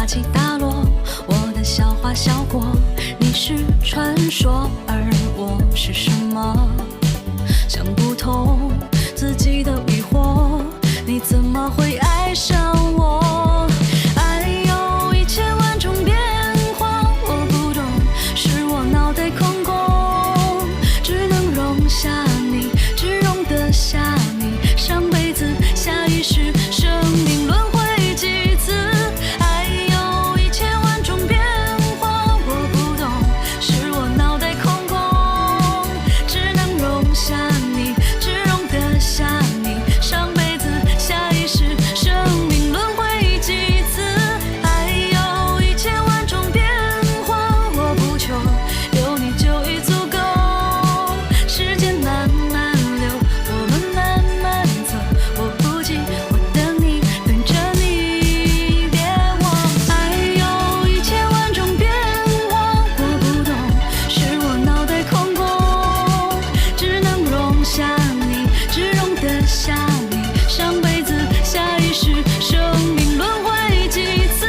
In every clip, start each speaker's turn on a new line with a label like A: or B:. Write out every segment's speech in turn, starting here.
A: 起大落，我的小花小果，你是传说，而我是什么？想不通自己的疑惑，你怎么会爱上我？爱有一千万种变化，我不懂，是我脑袋空空，只能容下你，只容得下你，上辈子下一世，生命轮回几次？爱有一千万种变化，我不懂，是我脑袋空空，只能容下你，只容得下你，上辈子下一世，生命轮回几次？爱有一千万种变化，我不求有你就已足够。时间慢慢流，我们慢慢走，我不急，我等你，等着你，别忘。爱有一千万种变化，我不懂，是我脑袋空空，只能容下你，只容得下你，上辈子下一世，生命轮回几次？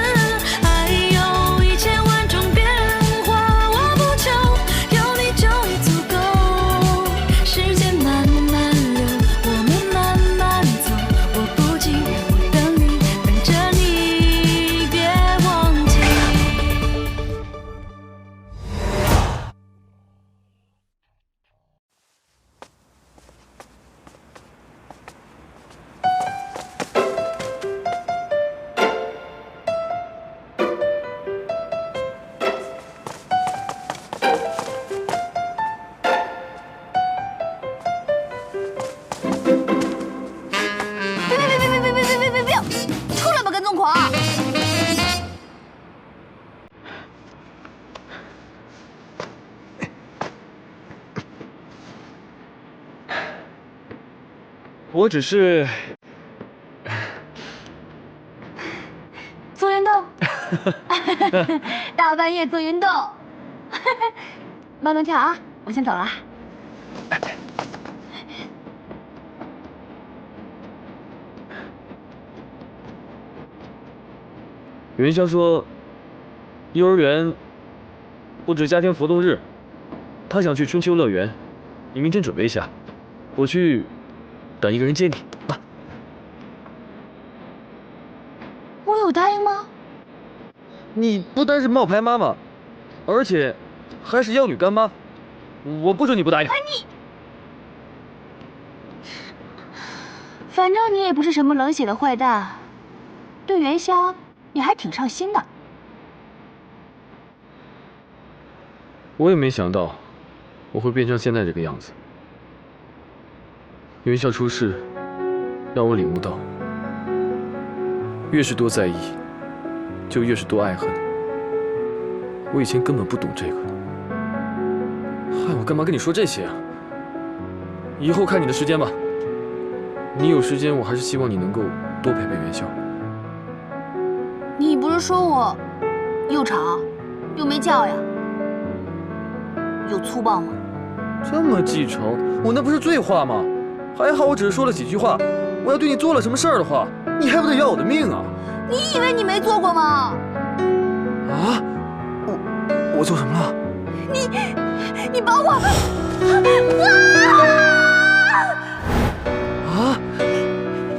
A: 爱有一千万种变化，我不求有你就已足够。时间慢慢流，我们慢慢走，我不急，我等你，等着你，别忘记。
B: 别！出来吧，跟踪狂！
C: 我只是
B: 做运动，大半夜做运动，慢慢跳啊！我先走了。
C: 元宵说，幼儿园布置家庭活动日，他想去春秋乐园，你明天准备一下，我去等一个人接你啊。
B: 我有答应吗？
C: 你不单是冒牌妈妈，而且还是妖女干妈，我不准你不答应。
B: 反正你也不是什么冷血的坏蛋，对元宵你还挺上心的。
C: 我也没想到我会变成现在这个样子。元宵出事，让我领悟到，越是多在意，就越是多爱恨。我以前根本不懂这个，害我干嘛跟你说这些啊？以后看你的时间吧。你有时间，我还是希望你能够多陪陪元宵。
B: 你不是说我又吵又没教养，有粗暴吗？
C: 这么记仇，我那不是醉话吗？还好我只是说了几句话，我要对你做了什么事儿的话，你还不得要我的命啊？
B: 你以为你没做过吗？
C: 啊？我做什么了？
B: 你把我
C: 啊！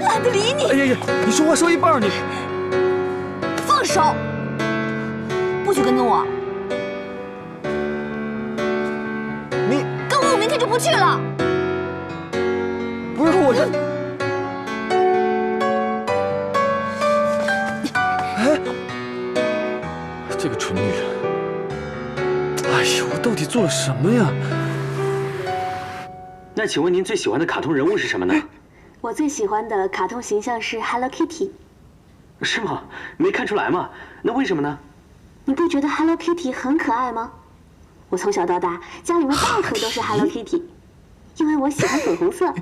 B: 懒得理你。
C: 哎呀呀！你说话说一半，你
B: 放手！不许跟踪我！
C: 你
B: 跟我明天就不去了。
C: 不是我这……哎，这个蠢女人！哎呀，我到底做了什么呀？
D: 那请问您最喜欢的卡通人物是什么呢？
E: 我最喜欢的卡通形象是 Hello Kitty。
D: 是吗？没看出来吗？那为什么呢？
E: 你不觉得 Hello Kitty 很可爱吗？我从小到大家里面到处都是 Hello Kitty， 因为我喜欢粉红色。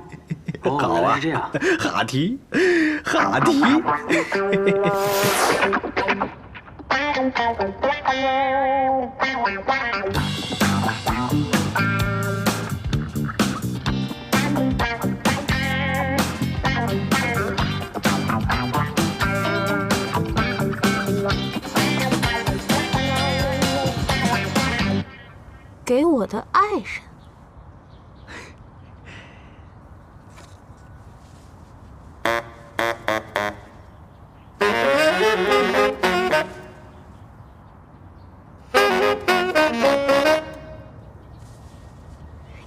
D: 哦，原来是这样。
F: 哈提，哈提。
B: 人。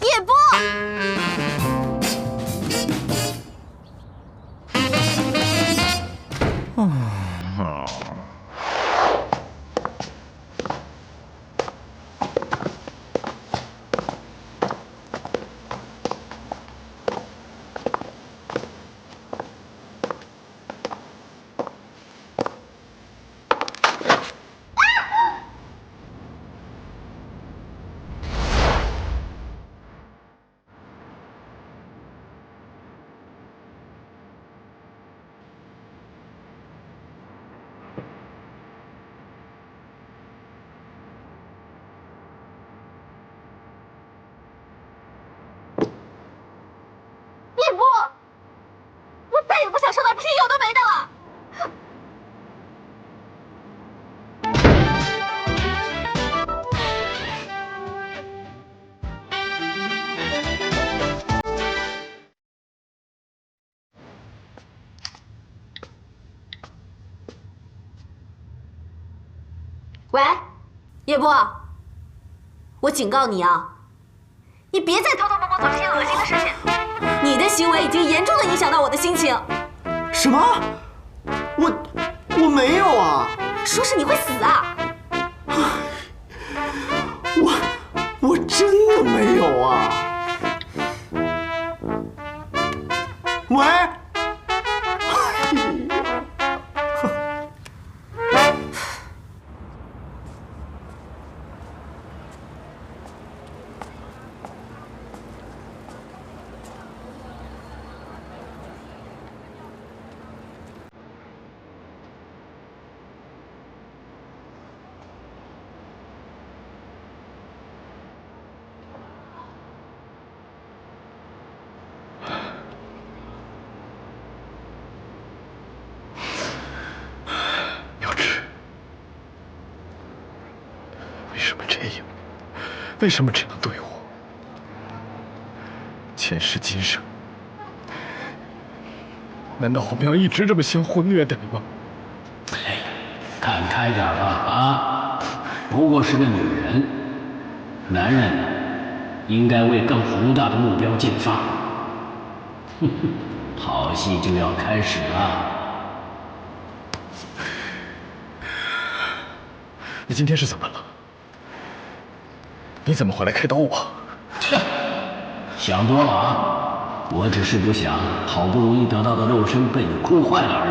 B: 叶波。叶波，我再也不想受到这些有的没的了。喂，叶波，我警告你啊，你别再偷偷摸摸做这些恶心的事情。你的行为已经严重的影响到我的心情。
F: 什么？我没有啊！
B: 说是你会死啊！
F: 我真的没有啊！喂！为什么这样对我？前世今生，难道我们要一直这么相互虐待吗？
G: 看开点吧啊！不过是个女人，男人呢，应该为更宏大的目标进发。哼哼，好戏就要开始了。
F: 你今天是怎么了？你怎么会来开导我？
G: 切，想多了啊！我只是不想好不容易得到的肉身被你哭坏了而已。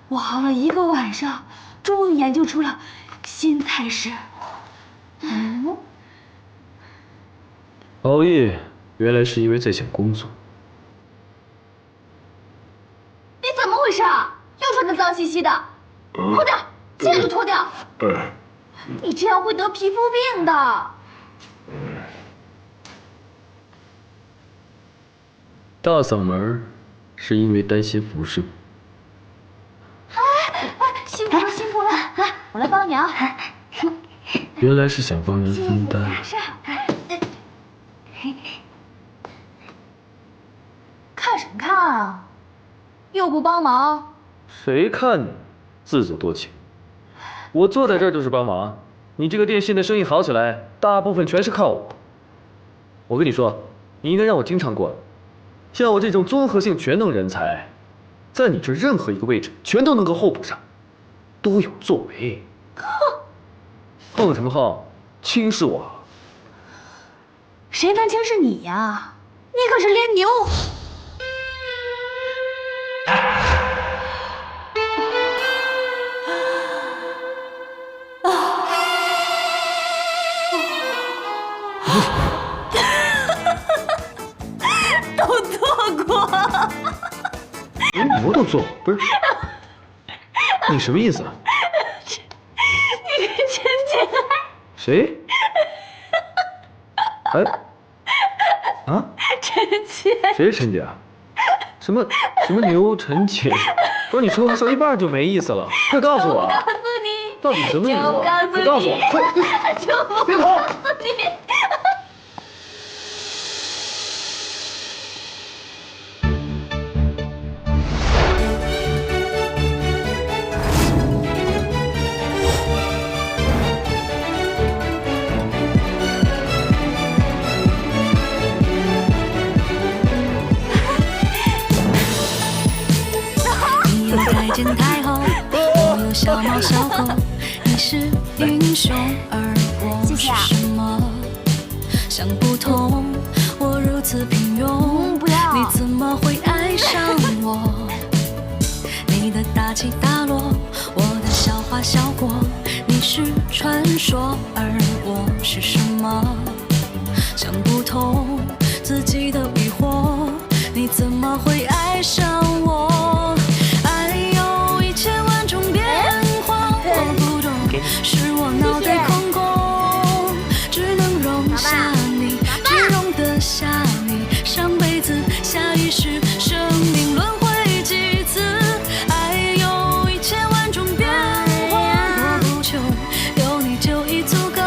B: 我熬了1个晚上，终于研究出了新菜式。
C: 熬夜原来是因为在想工作。
B: 你怎么回事啊？又穿得脏兮兮的，脱掉，现在就脱掉。你这样会得皮肤病的。
C: 大嗓门是因为担心辐射。
B: 辛苦了，辛苦了，来，我来帮你啊。
C: 原来是想帮人分担。
B: 看什么看啊？又不帮忙。
C: 谁看你自作多情？我坐在这儿就是帮忙。你这个电信的生意好起来，大部分全是靠我。我跟你说，你应该让我经常过来。像我这种综合性全能人才，在你这任何一个位置全都能够候补上，都有作为。哼什么哼？轻视我？
B: 谁能轻视你呀？你可是连牛。都做过。
C: 连牛都做，不是？你什么意思啊？
B: 你这
C: 谁？哎，啊？
B: 陈姐，
C: 谁是陈姐啊？什么牛陈姐？不是你说话说一半就没意思了，快告诉我！
B: 告诉你，
C: 到底什么牛啊？快告诉我！快！
B: 就
C: 别跑！
B: 你。
A: 你有太监太后，我有小猫小狗，你是英雄，而我是什么？想不通，我如此平庸，
B: 不要
A: 你怎么会爱上我？你的大起大落，我的笑话笑过，你是传说，而我是什么？想不通自己的疑惑，你怎么会爱上我？爱有1000万种变化，我不懂，是我脑袋空空，只能容下你，只容得下你，上辈子下一世，生命轮回几次？爱有1000万种变化，我不求有你就已足够。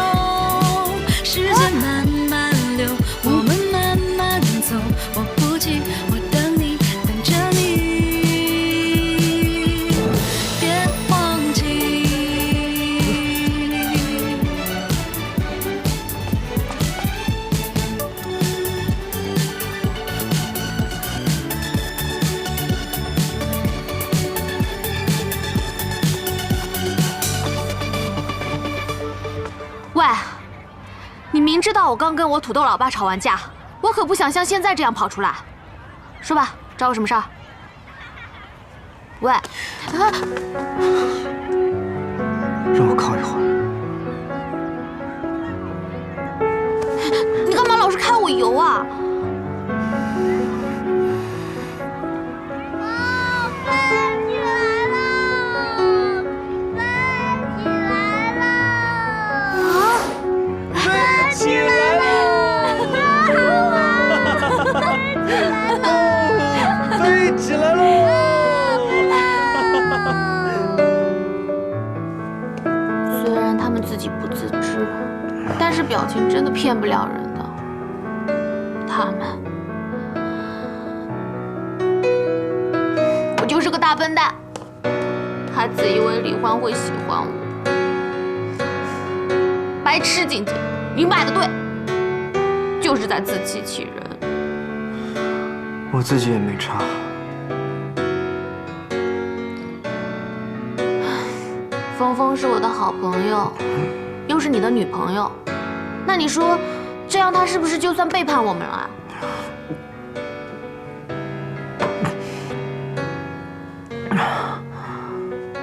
A: 时间慢慢流，我们慢慢走，我不急，我等你，等着你，别忘记。
B: 喂，你明知道我刚跟我土豆老爸吵完架，我可不想像现在这样跑出来。说吧，找我什么事儿？喂，
F: 让我靠一会儿。
B: 你干嘛老是揩我油啊？
F: 起来了！飞起来喽！
B: 虽然他们自己不自知，但是表情真的骗不了人的。他们，我就是个大笨蛋，还自以为李欢会喜欢我。白痴静静，你买的对，就是在自欺欺人。
F: 我自己也没差。
B: 峰峰是我的好朋友，又是你的女朋友，那你说，这样他是不是就算背叛我们了啊？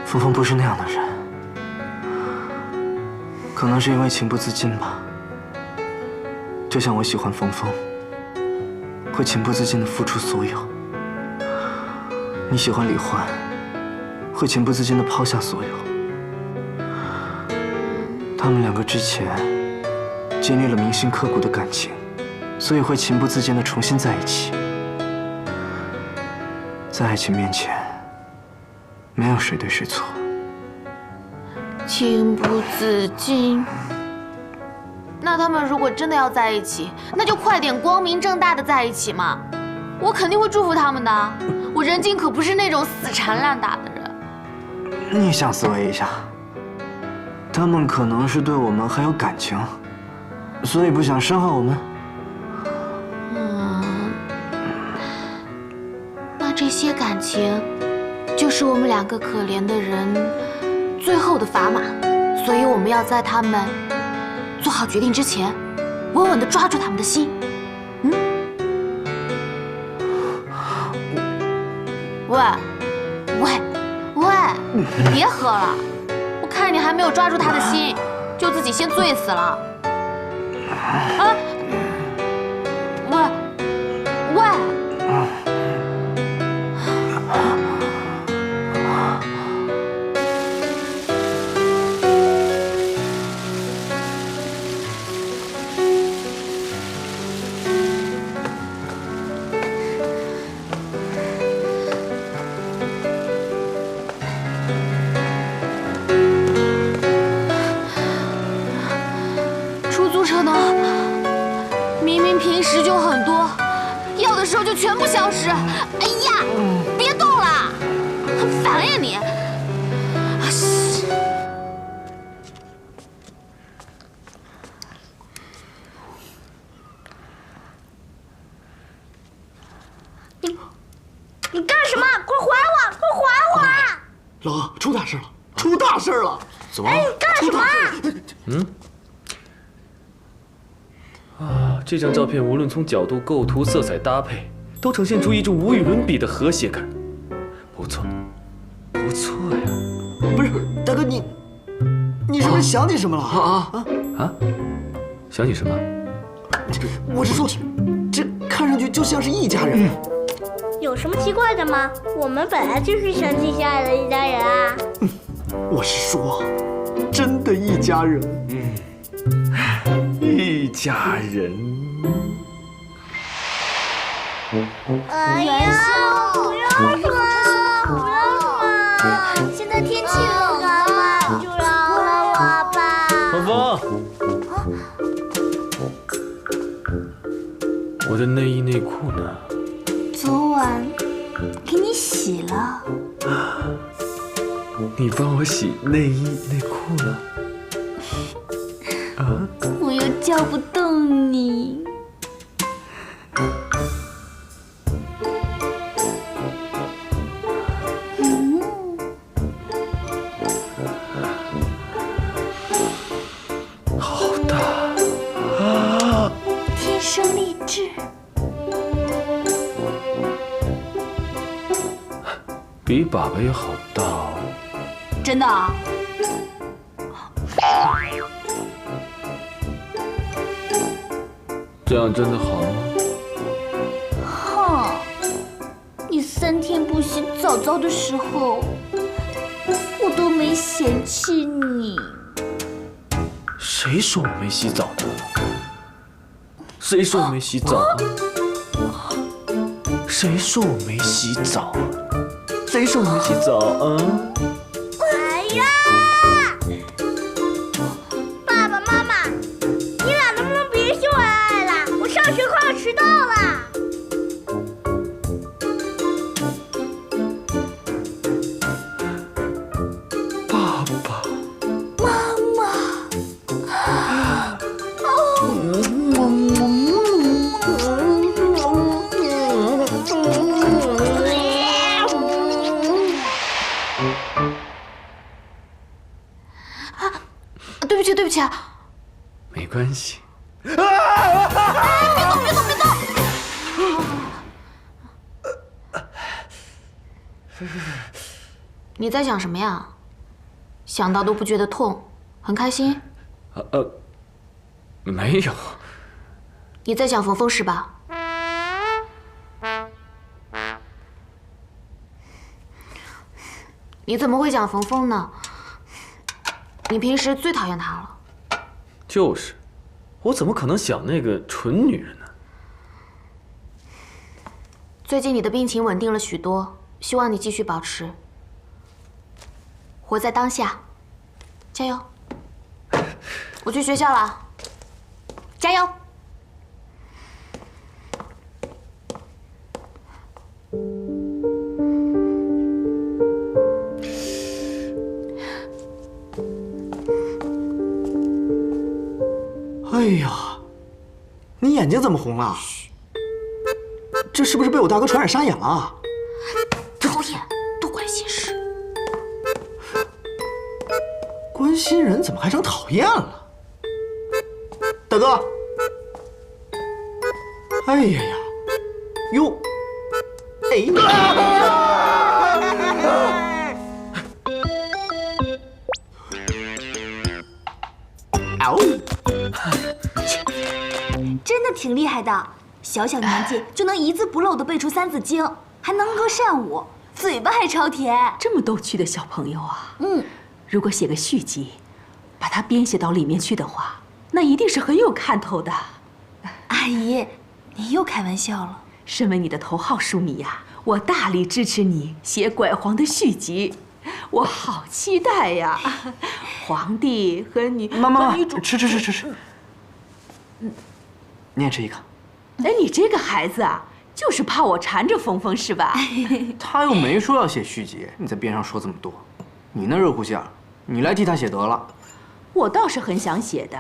F: 峰峰不是那样的人，可能是因为情不自禁吧。就像我喜欢峰峰，会情不自禁地付出所有；你喜欢李欢，会情不自禁地抛下所有。他们两个之前经历了铭心刻骨的感情，所以会情不自禁地重新在一起。在爱情面前，没有谁对谁错。
B: 情不自禁。那他们如果真的要在一起，那就快点光明正大的在一起嘛！我肯定会祝福他们的。我人精可不是那种死缠烂打的人。
F: 逆向思维一下，他们可能是对我们还有感情，所以不想伤害我们。
B: 那这些感情，就是我们两个可怜的人最后的砝码，所以我们要在他们做好决定之前，稳稳地抓住他们的心。喂，你别喝了，我看你还没有抓住他的心，就自己先醉死了。啊！喂！租车呢？明明平时就很多，要的时候就全部消失。哎呀，别动了，很烦呀你！
H: 你干什么？快还我！快还我！
I: 老二，出大事了！出大事了！怎么？
H: 哎，你干什么？
C: 这张照片无论从角度、构图、色彩搭配，都呈现出一种无与伦比的和谐感。不错，不错呀。
I: 不是，大哥，你是不是想起什么了？
C: 想起什么？
I: 我是说，这看上去就像是一家人。
H: 有什么奇怪的吗？我们本来就是相亲相爱的一家人啊。
I: 我是说，真的一家人。
C: 一家人。
H: 哎呀，不要说，不要说！现在天气冷了，就饶了我吧。
C: 芳芳，我的内衣内裤呢？
E: 昨晚给你洗了。
C: 你帮我洗内衣内裤了？
E: 我又叫不动你。
C: 好大啊！
E: 天生丽质。
C: 比粑粑也好大哦。
E: 真的啊？
C: 这样真的好吗？
E: 哼，你3天不洗澡澡的时候，我都没嫌弃你。
C: 谁说我没洗澡的？谁说我没洗澡啊？谁说我没洗澡？谁说我没洗澡啊？
H: 哎呀！爸爸妈妈，你俩能不能别秀恩爱了？我上学快要迟到了。
C: 爸爸，
E: 妈妈，
B: 对不起，对不起。
C: 没关系。
B: 别动，别动，别动！你在想什么呀？想到都不觉得痛，很开心？
C: 没有。
B: 你在想冯冯是吧？你怎么会想冯冯呢？你平时最讨厌他了。
C: 就是，我怎么可能想那个蠢女人呢？
B: 最近你的病情稳定了许多，希望你继续保持。活在当下，加油！我去学校了，加油！
I: 哎呀，你眼睛怎么红了？这是不是被我大哥传染沙眼了？
B: 讨厌，多管闲事。
I: 关心人怎么还成讨厌了？大哥，哎呀呀，哟，
E: 真的挺厉害的，小小年纪就能一字不漏地背出《三字经》，还能歌善舞，嘴巴还超甜。
J: 这么逗趣的小朋友啊！如果写个续集，把它编写到里面去的话，那一定是很有看头的。
E: 阿姨，你又开玩笑了。
J: 身为你的头号书迷呀，我大力支持你写拐皇的续集，我好期待呀！皇帝和女
I: 妈，
J: 女主
I: 吃。
F: 你也吃一个。
J: 哎，你这个孩子啊，就是怕我缠着峰峰是吧？
F: 他又没说要写续集，你在边上说这么多，你那热乎劲儿，你来替他写得了。
J: 我倒是很想写的，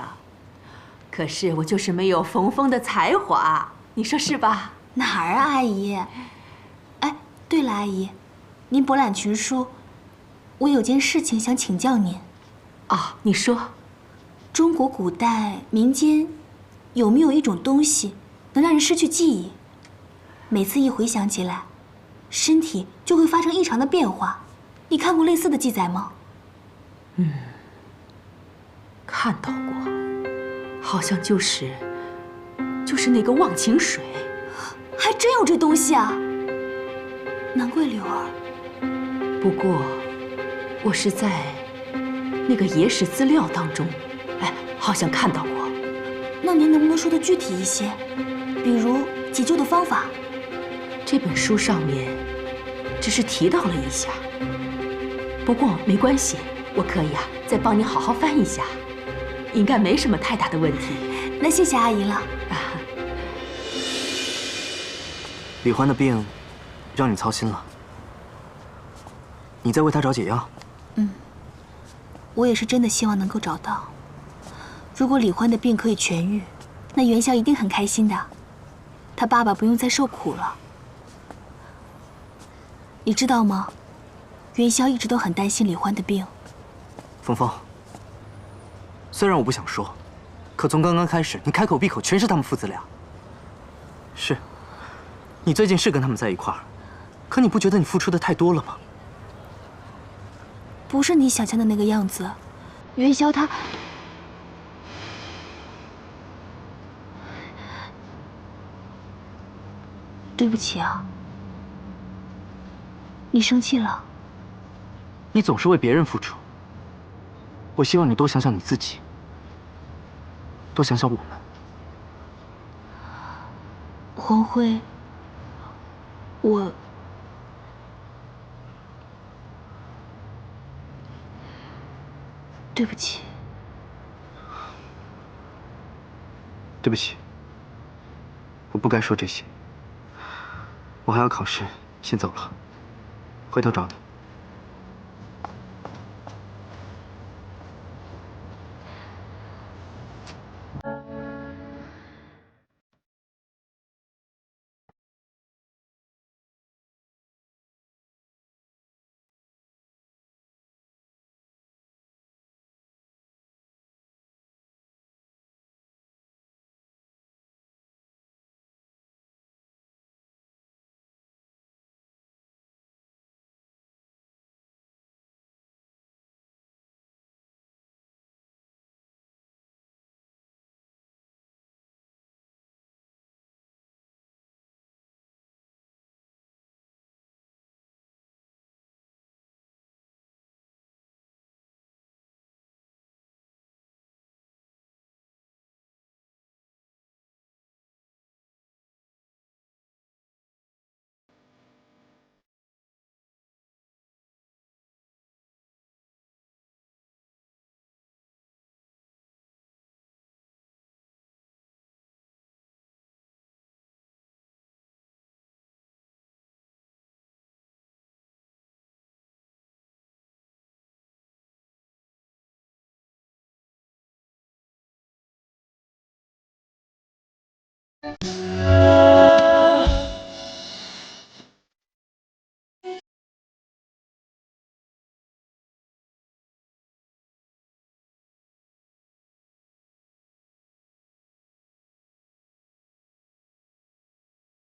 J: 可是我就是没有峰峰的才华，你说是吧？
H: 哪儿啊，阿姨？哎，对了，阿姨，您博览群书，我有件事情想请教您。
J: 哦，你说。
H: 中国古代民间有没有一种东西能让人失去记忆？每次一回想起来，身体就会发生异常的变化。你看过类似的记载吗？
J: 看到过，好像就是那个忘情水。
H: 还真有这东西啊！难怪柳儿。
J: 不过，我是在那个野史资料当中，哎，好像看到过。
H: 那您能不能说的具体一些？比如急救的方法？
J: 这本书上面只是提到了一下，不过没关系，我可以再帮你好好翻一下，应该没什么太大的问题。
H: 那谢谢阿姨了。
F: 李欢的病让你操心了，你在为他找解药。
H: 我也是真的希望能够找到。如果李欢的病可以痊愈，那元宵一定很开心的，他爸爸不用再受苦了。你知道吗？元宵一直都很担心李欢的病。
F: 峰峰，虽然我不想说，可从刚刚开始，你开口闭口全是他们父子俩。是，你最近是跟他们在一块儿，可你不觉得你付出的太多了吗？
H: 不是你想象的那个样子，元宵他……对不起啊，你生气了？
F: 你总是为别人付出，我希望你多想想你自己，多想想我们。
H: 黄辉，我……对不起。
F: 对不起，我不该说这些。我还要考试，先走了，回头找你。